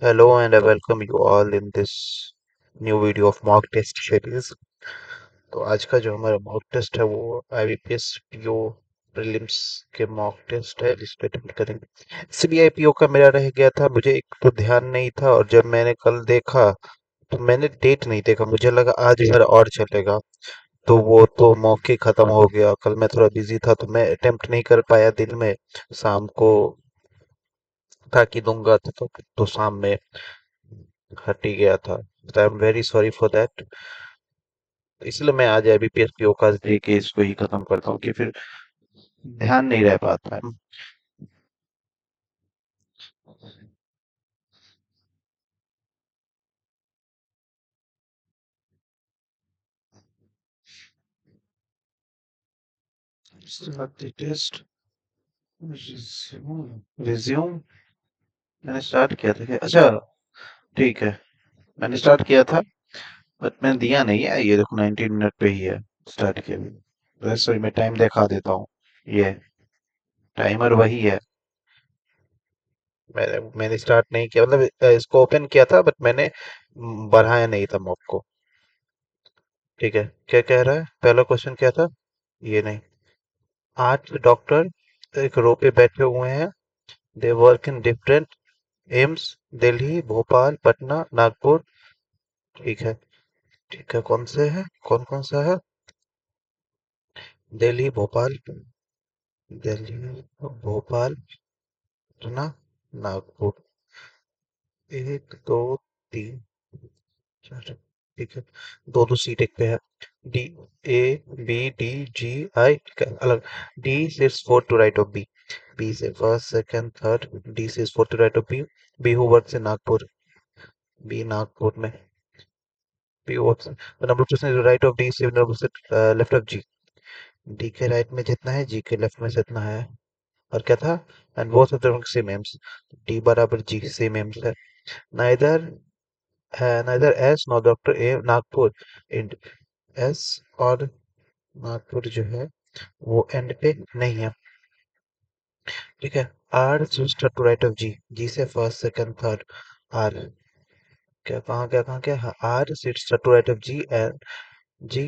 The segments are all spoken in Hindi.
Hello and I welcome you all in this new video of mock test series। तो आज का जो हमारा मॉक टेस्ट है वो आईबीपीएस पीओ प्रीलिम्स के मॉक टेस्ट है जिसपे अटेम्प्ट करेंगे। सीबीआई पीओ का मेरा रह गया था, मुझे एक तो ध्यान नहीं था और जब मैंने कल देखा तो मैंने डेट नहीं देखा, मुझे लगा आज भर और चलेगा। तो वो तो मौके खत्म हो गया। कल मैं थोड़ा बिजी था तो मैं अटेम्प्ट नहीं कर पाया दिन में। शाम को ताकि दूंगा तो शाम में हट ही गया था। I am very sorry for that. इसलिए मैं आज आईबीपीएस की औकात दे के इसको ही खत्म करता हूँ कि फिर ध्यान नहीं रह पाता है। टेस्ट रिज्यूम मैंने स्टार्ट किया था क्या? अच्छा, ठीक है, मैंने स्टार्ट किया था बट मैंने दिया नहीं है। ये देखो 19 मिनट पे ही है स्टार्ट किया। सॉरी, मैं टाइम दिखा देता हूँ। ये टाइमर वही है। मैंने स्टार्ट नहीं किया, मतलब इसको ओपन किया था बट मैंने बढ़ाया नहीं था मॉक को। ठीक है, क्या कह रहा है? पहला क्वेश्चन क्या था? ये नहीं। 8 डॉक्टर एक रो पे बैठे हुए हैं। They work in different AIIMS, Delhi, Bhopal, Patna, Nagpur. ठीक है, ठीक है, कौन से है? कौन कौन सा है? दिल्ली, भोपाल, दिल्ली, भोपाल, पटना, नागपुर। एक दो तीन चार। ठीक है, दो दो सीट एक पे है। D, A, B, D, G, I अलग। D sits fourth to right of B. B से फर्स्ट सेकंड थर्ड, डी से fourth to right of B. B who works in Nagpur. B Nagpur में। B works, the number of person is right of D, से number से लेफ्ट ऑफ जी। डी के राइट में जितना है जी के लेफ्ट में जितना है। और क्या था? And both of them same AIIMS. D बराबर जी सेम एम्स है। Neither neither S nor doctor A Nagpur in S और नागपुर जो है वो एंड पे नहीं है। ठीक है, R sister to right of G. G से फर्स्ट सेकंड थर्ड। आर क्या R sister to right of G and G.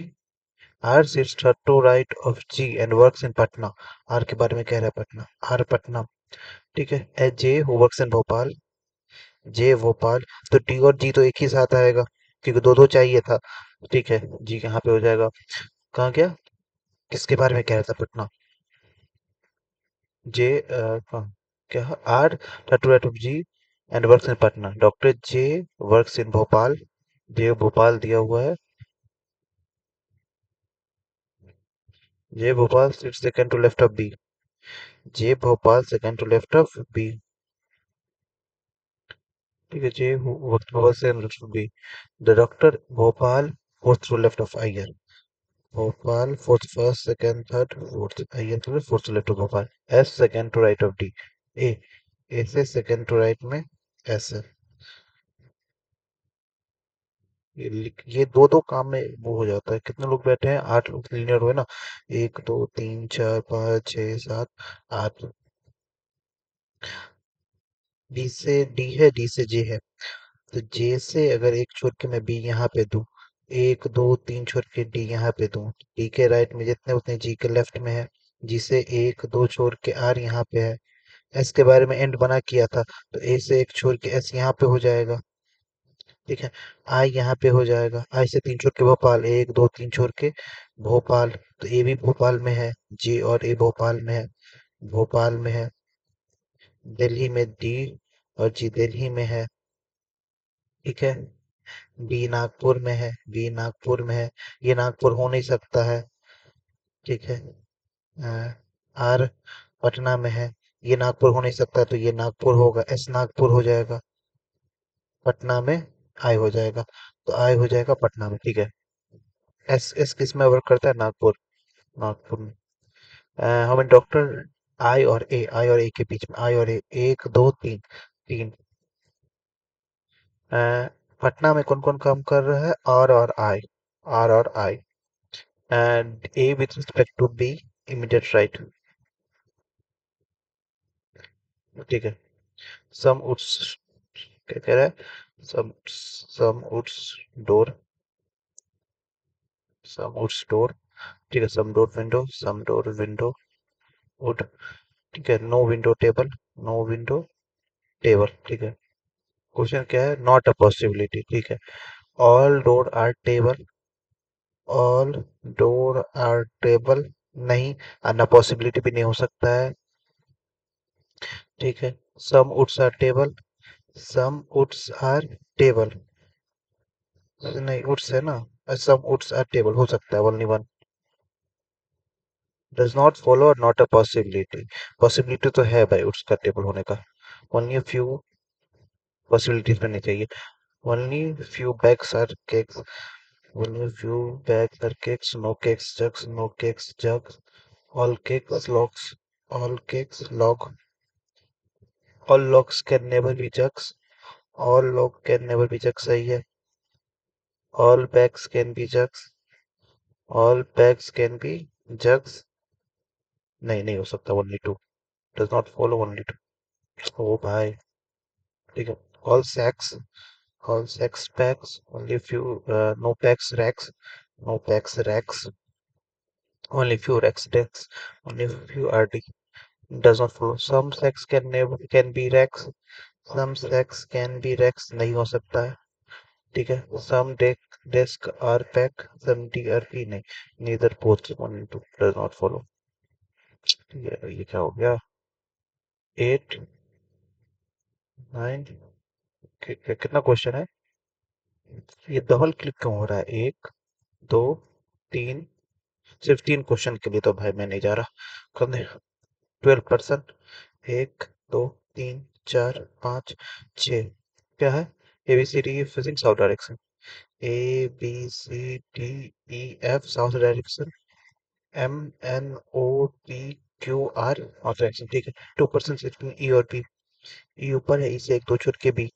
R sister to right of G and works in Patna. R के बारे में कह रहा है पटना, आर पटना। ठीक है, ए जे who works in Bhopal. J Bhopal. तो टी और जी तो एक ही साथ आएगा क्योंकि दो दो चाहिए था। ठीक है, जी कहाँ पे हो जाएगा? कहाँ गया? किसके बारे में कह रहा था? पटना। जे क्या R to right of G and works in Patna. Doctor J works in Bhopal. J Bhopal दिया हुआ है। J Bhopal sits second to left of B. J Bhopal second to left of B. ठीक है, जे भोपाल से left of B. The doctor Bhopal fourth to left of आयर। Bhopal fourth first second third fourth आयर to fourth to left of Bhopal. S second to right of D. A, A से सेकंड टू राइट में एस है। ये दो दो काम में वो हो जाता है। कितने लोग बैठे हैं? 8 लोग लीनियर हुए ना। एक दो तीन चार पाँच छः सात आठ। बी से डी है, डी से जे है। तो जे से अगर एक छोड़ के मैं बी यहाँ पे दूं, एक दो तीन छोड़ के डी यहाँ पे दूं, डी के राइट में जितने उतने जी के लेफ्ट में है। जी से एक दो छोड़ के आर यहाँ पे है। एस के बारे में एंड बना किया था तो ए से एक छोड़ के एस यहाँ पे हो जाएगा। ठीक है, आई यहाँ पे हो जाएगा। आई से तीन छोड़ के भोपाल, एक दो तीन छोड़ के भोपाल। तो ए भी भोपाल में है। जे और ए भोपाल में है। भोपाल में है। दिल्ली में डी और जी दिल्ली में है। ठीक है, बी नागपुर में है। बी नागपुर में है। ये नागपुर हो नहीं सकता है। ठीक है, आर पटना में है। ये नागपुर हो नहीं सकता तो ये नागपुर होगा। एस नागपुर हो जाएगा। पटना में आई हो जाएगा। तो आई हो जाएगा पटना में। ठीक है, एस एस किस में वर्क करता है? नागपुर। नागपुर में। हमें डॉक्टर आई और ए के बीच में, आई और ए, एक दो तीन। तीन। अ, पटना में कौन कौन काम कर रहा है? आर और आई। आर और I. And A with respect to B, immediate right. ठीक है, सम क्या कह रहा है? सम उड्स डोर, सम उड्स डोर, ठीक है, सम डोर विंडो वुड, ठीक है, no window table, no window table, ठीक है। क्वेश्चन क्या है? नॉट अ पॉसिबिलिटी, ठीक है। All door are table, all door are table, नहीं, आना पॉसिबिलिटी भी नहीं हो सकता है, ठीक है। Some woods are table, some woods are table, नहीं उड्स है ना, सम उड्स आर टेबल हो सकता है, only one. Does not follow और नॉट अ पॉसिबिलिटी, पॉसिबिलिटी तो है भाई उड्स का टेबल होने का, ओनली फ्यू पॉसिबिलिटीज बननी चाहिए। Only few bags are cakes, only few bags are cakes, no cakes jugs, no cakes jugs, all cakes logs, all cakes log, all logs can never be jugs, all log can never be jugs, सही है। all bags can be jugs, all bags can be jugs, नहीं नहीं हो सकता, only two, does not follow, only two, ओ भाई, ठीक है। all sacks packs, only few no packs racks, no packs racks, only few racks decks, only few RD, does not follow, some sex can never can be rex, some sex can be rex, नहीं हो सकता है, ठीक है। some desk are pack, some DRP, नहीं, neither both, one and two, does not follow, ये क्या हो गया? 8 9, कितना क्वेश्चन है? ये डबल क्लिक क्यों हो रहा है? 1 2 3, सिर्फ 3 क्वेश्चन के लिए तो भाई मैं नहीं जा रहा करने। 12%, 1 2 3 4 5 6, क्या है? ABCD physics south direction, ABCDEF south direction, MNOPQR north direction, ठीक है। 2% बिटवीन ई और बी, ई ऊपर है, ई से एक दो छोड़ के B,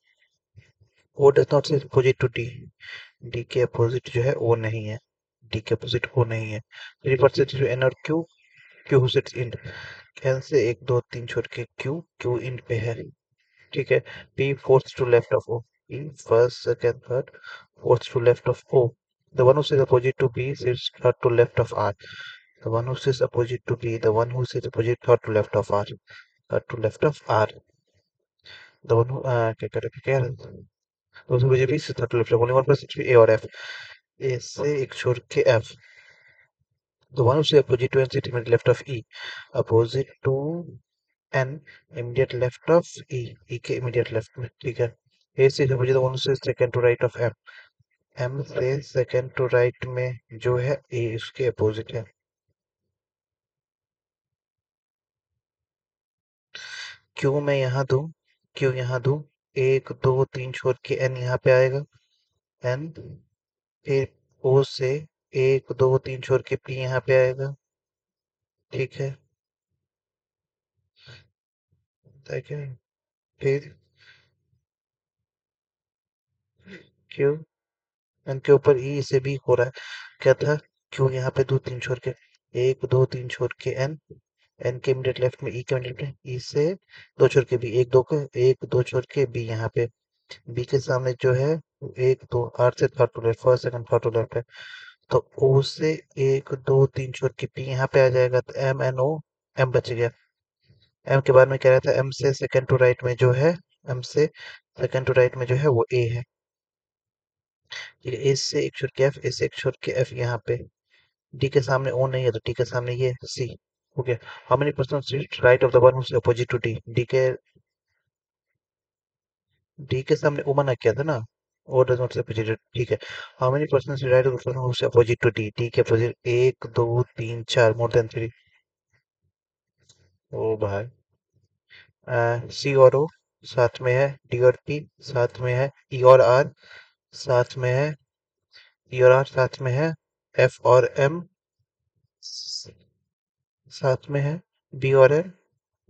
O does not say opposite to D, D के अपोजिट जो है ओ नहीं है, डी के अपोजिट ओ नहीं है। 3% एन और Q, Q sits in, N से एक दो तीन छोड़ के क्यू, क्यू इन पे है, ठीक है। P fourth to left of O, P first, second, third, fourth to left of O. The one who sits opposite to B sits third to left of R. The one who sits opposite to B, the one who sits opposite third to left of R, third to left of R. The one who क्या those who B sits third to left of, only one person sits A और F. A से एक छोड़ के F. The one who sits opposite to N sits immediately left of E. Opposite to N, immediate left of E, E के immediate left में, ठीक है। A से opposite the one who sits second to right of M, M से second to right में जो है A उसके अपोजिट है। क्यों मैं यहाँ दूं, क्यों यहाँ दूं, एक दो तीन छोड़ के N यहाँ पे आएगा, N, फिर O से एक दो तीन छोड़ के P यहाँ पे आएगा, ठीक है, ठीक है। फिर Q, N के ऊपर E से B हो रहा है, क्या था? Q यहाँ पे दो तीन छोड़ के, एक दो तीन छोड़ के N, एन के इमीडिएट लेफ्ट में, ई के इमीडिएट में, ई से दो छोड़ के बी, एक दो छोड़ के बी यहाँ पे, बी के सामने जो है एक दो, आर से third to left, first second third to left है, तो ओ से एक दो तीन छोड़ के पी यहाँ पे आ जाएगा, तो एम एन ओ, एम बच गया। एम के बाद में कह रहा था एम से सेकंड टू राइट में जो है, एम से सेकंड टू राइट में जो है वो ए है, ठीक है। ए से एक छोड़ के एफ, ए से एक छोड़ के एफ यहाँ पे, डी के सामने ओ नहीं है, तो डी के सामने ये C, okay. How many person seat right of the one who opposite to D, D के सामने ओ मना किया था ना, O does not say opposite, ठीक है। How many person seat right of the person who opposite to D, D के अपोजिट एक दो तीन चार, मोर देन थ्री, ओ भाई। सी और ओ साथ में है, डी और पी साथ में है, ई और आर साथ में है, ई और आर साथ में है, एफ और एम साथ में है, बी और एन,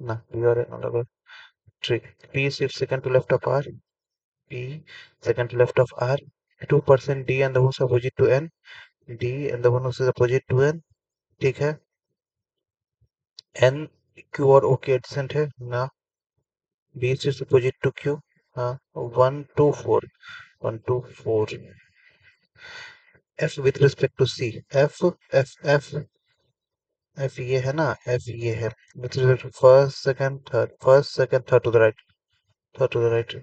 ना बी और एन अलग, ट्री, पी सिर्फ second to left of R, P second to left of R, 2% D and the who's opposite to n, D and the one who's opposite to n, ठीक है। एन क्यू और ओ के एडजेसेंट है ना, बी सिर्फ अपोजिट टू क्यू, हाँ, 1 2 4, 1 2 4। F with respect to C. F F F F ये है ना, एफ ये है with respect to first second third, first second third to the right, third to the right,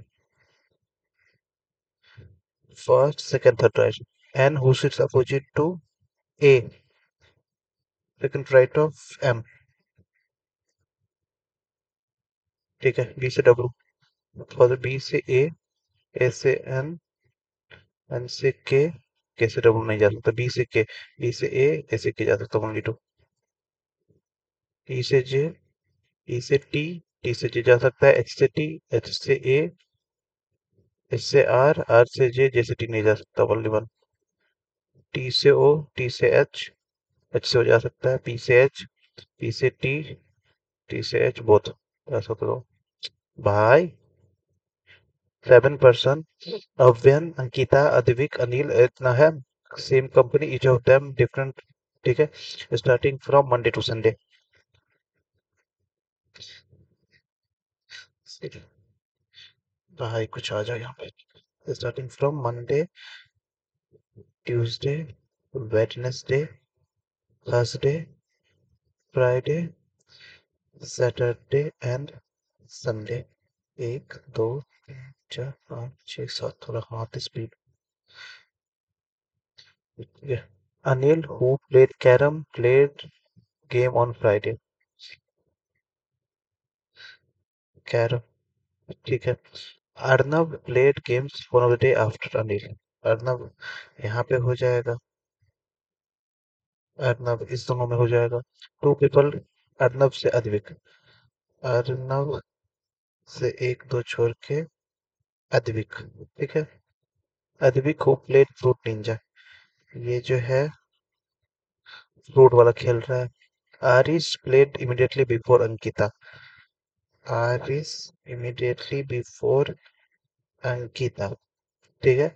first second third right. N who sits opposite to A, second right of M. ठीक है, बी से डब्ल्यू, फॉर बी से ए से एन, एन से के से डब्ल्यू नहीं जा सकता, बी से ए से के जा सकता, ओनली टू। ई से जे, ई से टी से जे जा सकता है, एच से टी, एच से ए, एच से आर, आर से जे से टी नहीं जा सकता, ओनली वन। टी से ओ, टी से एच से ओ जा सकता है, पी से टी से एच बोथ जा सकते हो भाई। 7%। अव्यन, अंकिता, अद्विक, अनिल, इतना है। Same company, each of them different. ठीक है, starting from Monday to Sunday. भाई कुछ आ जाए यहाँ पे। Starting from Monday, Tuesday, Wednesday, Thursday, Friday, Saturday and Sunday. 1 2 3 4 5 6 7, थोड़ा हाथ speed. Anil, who played carom, played game on Friday. Carom, ठीक है। Arnab played games one of the day after Anil. Arnab यहाँ पे हो जाएगा, अर्नब इस दोनों में हो जाएगा। टू पीपल, अर्नब से अद्विक, अर्नब से एक दो छोड़ के अद्विक। ठीक है, Advik who played fruit ninja, ये जो है फ्रूट वाला खेल रहा है। Aris played immediately before Ankita, Aris immediately before Ankita. ठीक है,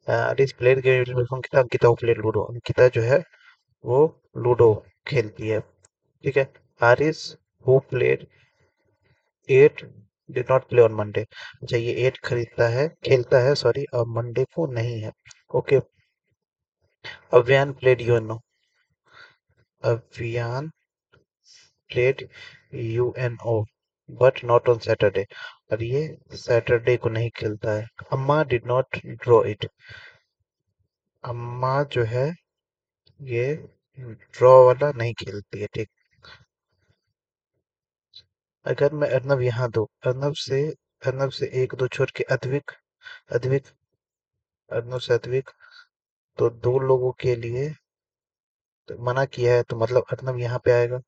Aris played game before Ankita, Ankita who played ludo, Ankita जो है वो लूडो खेलती है। ठीक है, Aris who played eight did not play on Monday. अच्छा, ये एट खरीदता है, खेलता है सॉरी, और मंडे को नहीं है। Okay, Avyan played UNO, Avyan played UNO but not on Saturday, और ये सैटरडे को नहीं खेलता है। अम्मा डिड नॉट ड्रॉ इट, अम्मा जो है ये ड्रॉ वाला नहीं खेलती है। ठीक, अगर मैं अर्नब यहाँ दूं, अर्नब से एक दो छोड़ के अद्विक, अद्विक, अर्नब से अद्विक, तो दो लोगों के लिए तो मना किया है, तो मतलब अर्नब यहाँ पे आएगा।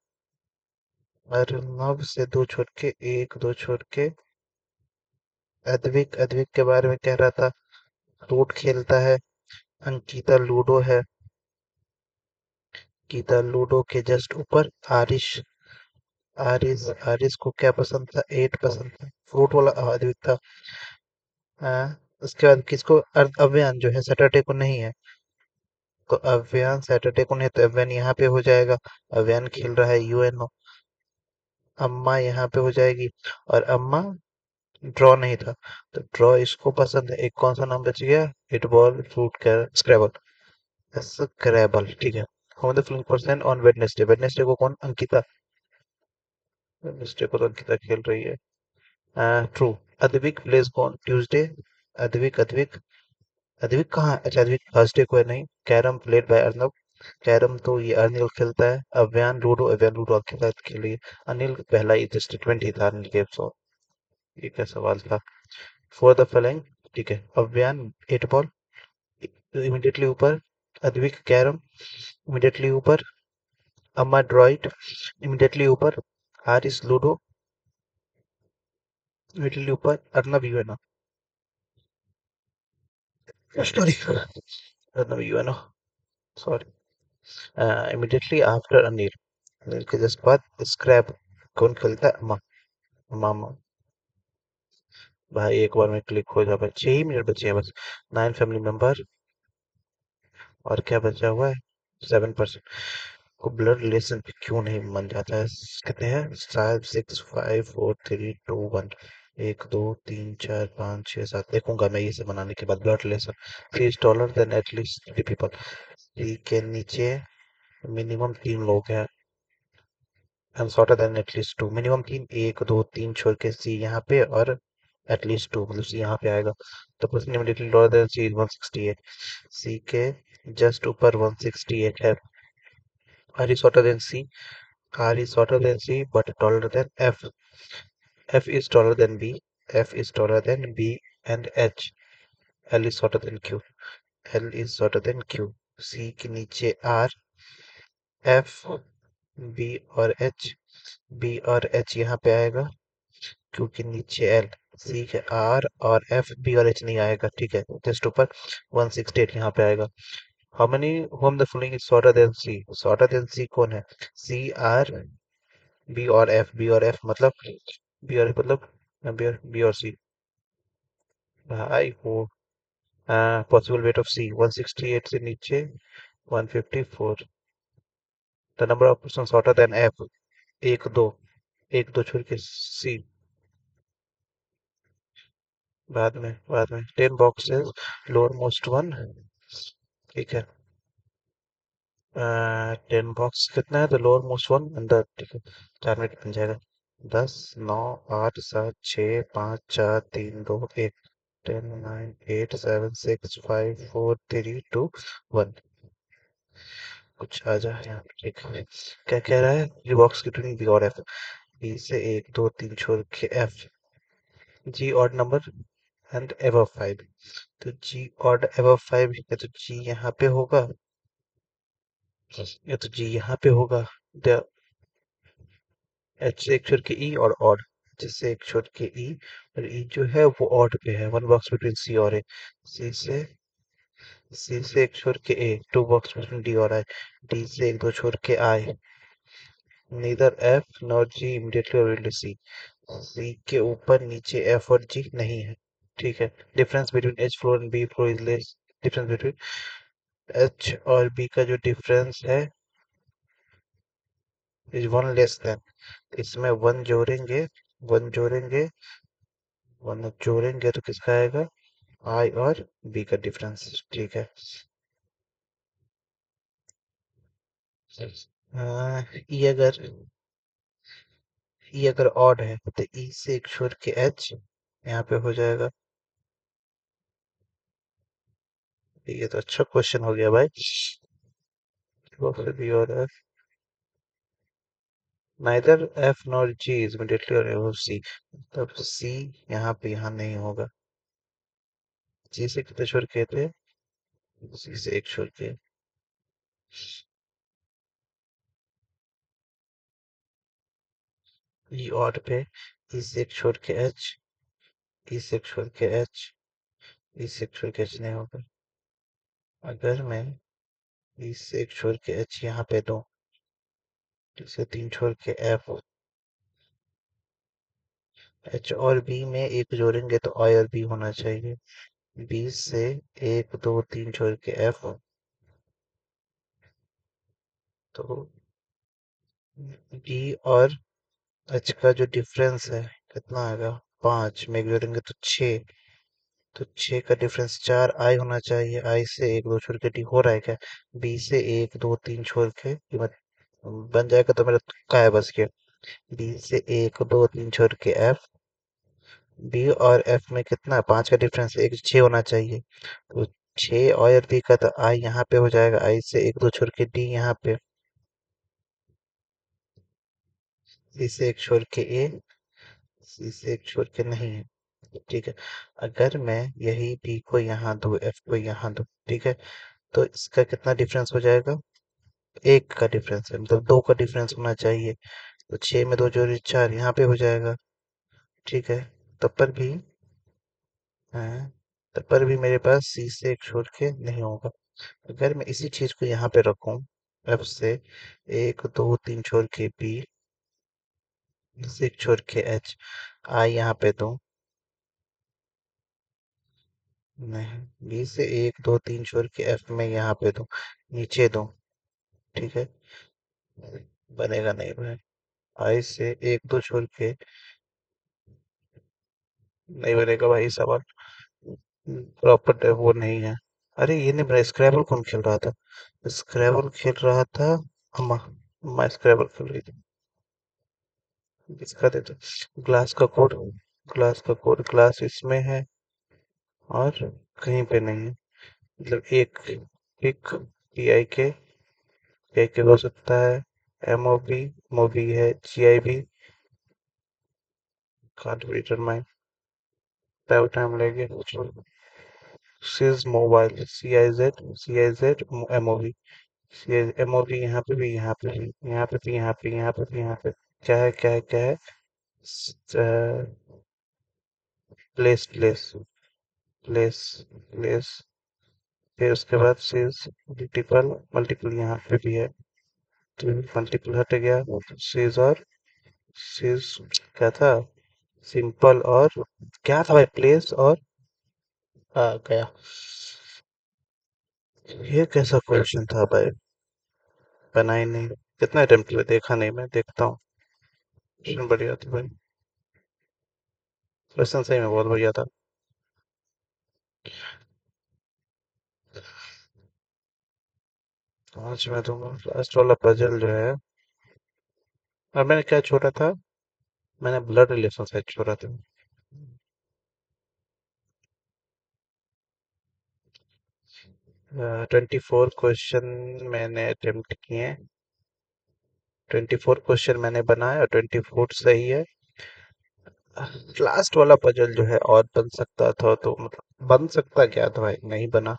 अर्नब से दो छोड़ के, एक दो छोड़ के अद्विक, अद्विक के बारे में कह रहा था, फ्रूट खेलता है। अंकिता लूडो है, गीता लूडो के जस्ट ऊपर। आरिश, आरिस, आरिस को क्या पसंद था, एट पसंद था, फ्रूट वाला अद्विक था। उसके बाद किसको, अव्यान जो है सैटरडे को नहीं है, तो अव्यान सैटरडे को नहीं, तो अव्यान यहाँ पे हो जाएगा। अव्यान खेल रहा है यूएनओ। अम्मा यहाँ पे हो जाएगी, और अम्मा ड्रॉ नहीं था, तो ड्रॉ इसको पसंद है। एक कौन सा नाम बच गया, हिट बॉल, फ्रूट, स्क्रैबल, स्क्रैबल। ठीक है, home the film person on Wednesday, Wednesday को कौन, अंकिता, वेडनेसडे को तो अंकिता खेल रही है। ट्रू। अद्विक प्लेज कौन ट्यूसडे, अद्विक, अद्विक, अद्विक कहाँ है? अच्छा, अद्विक थर्सडे को है, नहीं। Carrom played by Arnab, carrom तो ये अनिल खेलता है। अव्यान लूडो आपके साथ खेली है। अनिल पहला ही स्टेटमेंट ही था अनिल के, सो ये क्या सवाल था। फॉर द फॉलोइंग, ठीक है, अव्यान एट बॉल इमीडिएटली ऊपर, अद्विक कैरम इमीडिएटली ऊपर, अम्मा ड्रॉइट इमीडिएटली ऊपर, हारिस लूडो इमीडिएटली ऊपर, Arnab UNO, sorry, Arnab UNO, sorry, immediately after Anil, Anil के जस्ट बाद स्क्रैप कौन खेलता है, अम्मा, मामा। भाई एक बार में क्लिक हो जा भाई, 6 ही मिनट बचे हैं बस। 9 फैमिली मेंबर, और क्या बचा हुआ है, 7%। को ब्लड रिलेशन पे क्यों नहीं मन जाता है, कहते हैं शायद 6 5 4 3 2 1। एक दो तीन चार पाँच छः सात देखूंगा मैं ये सब बनाने के बाद blood relation. C is taller than at least 3 people. C के नीचे मिनिमम 3 लोग हैं and shorter than at least 2। Minimum तीन, एक दो तीन छोड़ के सी यहाँ पे और एटलीस्ट 2 मतलब सी यहाँ पे आएगा। तो person immediately lower than C is 168। C के जस्ट ऊपर 168 है। R is shorter than C. R is shorter than C but taller than F. F is taller than B. F is taller than B and H. L is shorter than Q. L is shorter than Q. C के नीचे आर, एफ, बी और एच। बी और एच यहाँ पे आएगा क्योंकि नीचे एल। सी के आर और एफ, बी और एच नहीं आएगा, ठीक है। जस्ट ऊपर 168 यहाँ पे आएगा। How many whom the following is shorter than C. Shorter than C कौन है? सी आर, बी और एफ। बी और एफ मतलब बी और मतलब बी और सी। भाई वो पॉसिबल वेट ऑफ सी 168 से नीचे 154। The number of person shorter than F. एक दो, एक दो छोड़ के सी। बाद में 10 बॉक्सेस लोअर मोस्ट वन, ठीक है। 10 बॉक्स कितना है तो लोअर मोस्ट वन अंदर, ठीक है। 4 मिनट बन जाएगा। 10 9 8 7 6 5 4 3 2 1। 10 9 8 7 6 5 4 3 2 1। कुछ आ जाए यहाँ पे, ठीक है। क्या कह रहा है? ये बॉक्स बिटवीन बी और एफ। बी से एक दो तीन छोड़ के F. G odd number and above 5। तो जी ऑड एबव 5 है तो जी यहाँ पे होगा या तो जी यहाँ पे होगा। द एच से एक छोड़ के ई और ऑड। जिससे एक छोड़ के ई और ई जो है वो ऑड पे है। 1 बॉक्स बिटवीन सी और ए। सी से सी से एक छोड़ के ए। 2 बॉक्स बिटवीन डी और आई। डी से एक दो छोड़ के आई। नीदर एफ नॉर जी इमीडिएटली और सी। सी के ऊपर नीचे एफ और जी नहीं है, ठीक है। Difference between H floor and B floor is less. Difference between H और बी का जो डिफरेंस है इज 1 लेस देन। इसमें वन जोड़ेंगे 1 जोड़ेंगे तो किसका आएगा? आई और बी का डिफरेंस, ठीक है। ई अगर ऑड है तो ई से एक छोड़ के एच यहाँ पे हो जाएगा। ये तो अच्छा क्वेश्चन हो गया भाई। वो फिर बी और F neither F nor G is immediately और एबव सी। तब सी यहाँ पे यहाँ नहीं होगा। जी से कितने छोड़ के थे? सी से एक छोड़ के। ई ऑड पे ई से एक छोड़ के एच। ई से एक छोड़ के एच। ई से एक छोड़ के एच नहीं होगा। अगर मैं ई से एक छोड़ के एच यहाँ पे दूं, इसे 3 छोड़ के एफ। एच और बी में एक जोड़ेंगे तो आई और बी होना चाहिए। बी से एक दो तीन छोड़ के एफ। तो बी और एच का जो डिफरेंस है कितना आएगा? 5 में एक जोड़ेंगे तो 6। तो 6 का डिफरेंस 4 आई होना चाहिए। आई से एक दो छोड़ के डी हो रहा है क्या? बी से एक दो तीन छोड़ के ये मत बन जाएगा तो मेरा तुक्का है बस के। बी से एक दो तीन छोड़ के एफ। बी और एफ में कितना? 5 का डिफरेंस एक 6 होना चाहिए। तो 6 और बी का तो आई यहाँ पे हो जाएगा। आई से एक दो छोड़ के डी यहाँ पे। सी से एक छोड़ के ए। सी से एक छोड़ के नहीं है, ठीक है। अगर मैं यही बी को यहाँ दूं, एफ को यहाँ दूं, ठीक है, तो इसका कितना डिफरेंस हो जाएगा? एक का डिफरेंस है मतलब दो का डिफरेंस होना चाहिए। तो 6 में दो जोड़े 4 यहाँ पे हो जाएगा, ठीक है। तब पर भी तब पर भी मेरे पास सी से एक छोड़ के नहीं होगा। अगर मैं इसी चीज को यहाँ पे रखूं, एफ से एक दो तीन छोड़ के बी से एक छोड़ के एच, आई यहाँ पे दूं, नहीं, बी से एक दो तीन छोड़ के एफ में यहाँ पे दूं, नीचे दूं, ठीक है। बनेगा नहीं भाई। आई से एक दो छोड़ के नहीं बनेगा भाई सवाल। प्रॉपर वो नहीं है। अरे ये नहीं बना, स्क्रैबल कौन खेल रहा था? स्क्रैबल खेल रहा था अम्मा। अम्मा स्क्रैबल खेल रही थी। इसका दे दो। ग्लास का कोड। ग्लास का कोड, ग्लास इसमें है और कहीं पे नहीं है। मतलब एक एक पी आई के हो सकता है। एम ओ बी, मोबी है, G I B. Can't be determine. Time लेंगे। सीज mobile, C I Z M O B. M O B यहाँ पे भी, यहाँ पे भी, यहाँ पे भी, यहाँ पे, यहाँ पे भी, यहाँ पे। क्या है, क्या है, क्या है? Place place place place. फिर उसके बाद सीज मल्टीपल। मल्टीपल यहाँ पे भी है। तो मल्टीपल हट गया। सीज और सीज क्या था? सिंपल और क्या था भाई? प्लेस और आ गया। ये कैसा क्वेश्चन था भाई? बना ही नहीं। कितना अटेम्प्ट हुए देखा नहीं, मैं देखता हूँ। क्वेश्चन बढ़िया था भाई। क्वेश्चन सही में बहुत बढ़िया था। आज मैं दूंगा लास्ट वाला पजल जो है। और मैंने क्या छोड़ा था? मैंने ब्लड रिलेशन से छोड़ा था। 24 क्वेश्चन मैंने अटेम्प्ट किए। 24 क्वेश्चन मैंने बनाए और 24 सही है। लास्ट वाला पजल जो है और बन सकता था, तो मतलब बन सकता क्या था भाई, नहीं बना।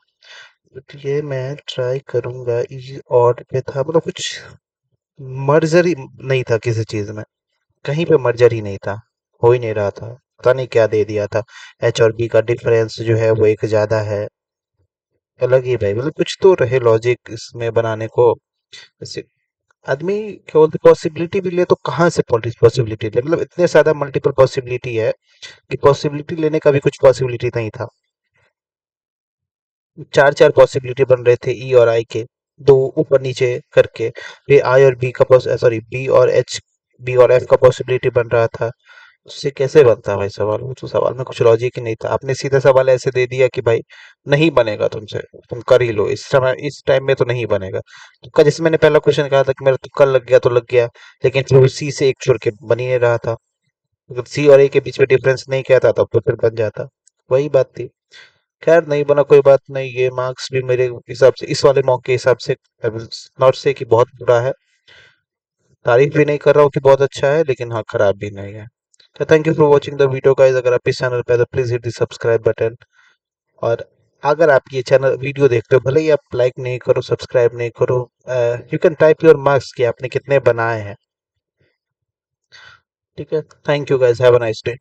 तो ये मैं ट्राई करूंगा। इजी ऑड पे था, मतलब कुछ मर्जर ही नहीं था किसी चीज में। कहीं पे मर्जर ही नहीं था। हो ही नहीं रहा था। पता नहीं क्या दे दिया था। एच और बी का डिफरेंस जो है वो एक ज्यादा है। अलग ही भाई, मतलब कुछ तो रहे लॉजिक इसमें बनाने को। जैसे आदमी क्या बोलते, पॉसिबिलिटी भी ले तो कहाँ से पॉसिबिलिटी ले? मतलब इतने ज्यादा मल्टीपल पॉसिबिलिटी है कि पॉसिबिलिटी लेने का भी कुछ पॉसिबिलिटी नहीं था। चार चार पॉसिबिलिटी बन रहे थे ई और आई के, दो ऊपर नीचे करके। फिर आई और बी का, सॉरी, बी और एच, बी और एफ का पॉसिबिलिटी बन रहा था। उससे कैसे बनता भाई सवाल? वो तो सवाल में कुछ लॉजिक ही नहीं था। आपने सीधा सवाल ऐसे दे दिया कि भाई नहीं बनेगा तुमसे, तुम कर ही लो, इस समय इस टाइम में तो नहीं बनेगा। तुक्का, जैसे मैंने पहला क्वेश्चन कहा था कि मेरा तुक्का लग गया तो लग गया। लेकिन फिर सी से एक छोड़ के बन ही नहीं रहा था। अगर सी और ए के बीच में डिफरेंस नहीं कहता तब तो फिर बन जाता। वही बात थी। खैर नहीं बना, कोई बात नहीं। ये मार्क्स भी मेरे हिसाब से, इस वाले मौके के हिसाब से, नॉट से कि बहुत बुरा है। तारीफ भी नहीं कर रहा हूँ कि बहुत अच्छा है, लेकिन हाँ, खराब भी नहीं है। तो thank you for watching the video guys. अगर आप इस चैनल पे हैं तो please hit the subscribe button. और अगर आप ये चैनल वीडियो देखते हो, भले ही आप लाइक नहीं करो, सब्सक्राइब नहीं करो, you can type your marks कि आपने कितने बनाए हैं। ठीक है। Thank you guys, have a nice day.